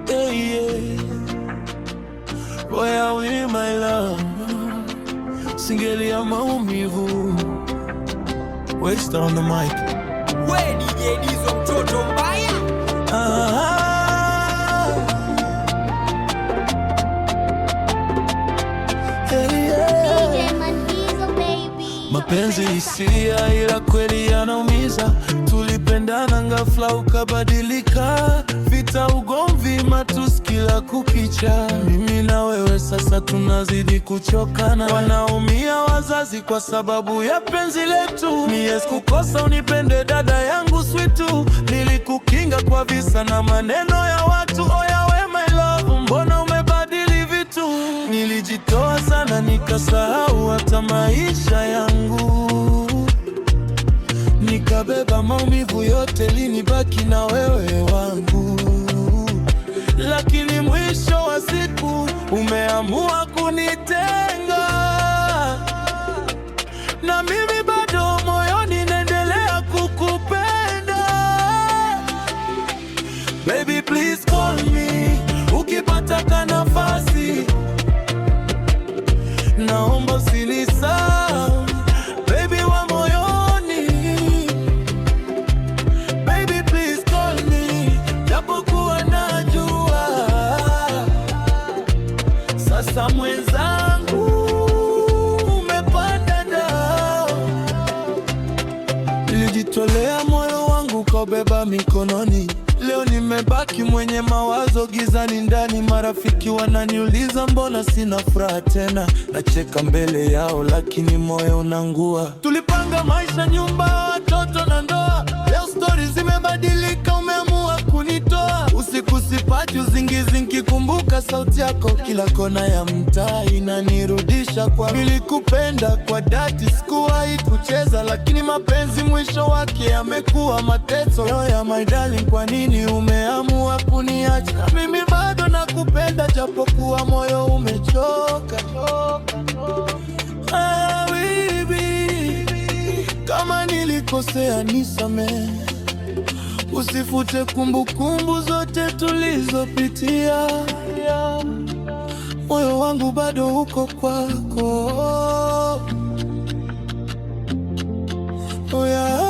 Yeah, yeah. Where are we, my love? Singeli ya maumivu. Waste on the mic. We DJ Dizo mtoto mbaya. Hey, yeah. DJ Mandizo, baby. Mapenzi hisia ila kweli yanaumiza. Tulipendana ghafla ukabadilika. Vita, ugomvi, matusi kila kukicha. Mimi na wewe sasa tunazidi kuchokana. Wanaumia wazazi kwa sababu ya penzi letu. Mie sikukosa unipende dada yangu sweetu. Nilikukinga kwa visa na maneno ya watu. Oya we my love, mbona umebadili vitu? Nilijitoa sana nikasahau hata maisha yangu. Nikabeba maumivu yote linibaki na wewe wangu. Lakini mwisho wa siku umeamua kunitenga. Na mimi bado moyoni naendelea kukupenda. Baby please call me ukipata nafasi. Naomba usinisahau baby wa moyoni. Baby please call me japokuwa najua sasa mwenzangu umepanda ndao. Nilijitolea moyo wangu kaubeba mikononi. Leo nimebaki mwenye mawazo gizani ndani. Marafiki wananiuliza mbona sina furaha tena. Nacheka mbele yao lakini moyo unangua. Tulipanga maisha, nyumba, watoto na ndoa. Leo story zimebadilika, umeamua kunitoa. Usiku sipati usingizi nikikumbuka sauti yako. Kila kona ya mtaa inanirudisha kwa nilikupenda kwa dhati. Sikuwahi kucheza lakini mapenzi mwisho wake yamekuwa mateso. Yoya my darling, kwa nini umeamua kuniacha? Mimi bado nakupenda japokuwa moyo umechoka. Baby, kama nilikosea nisamehe. Usifute kumbukumbu zote tulizopitia. Moyo wangu bado uko kwako. Oh yeah.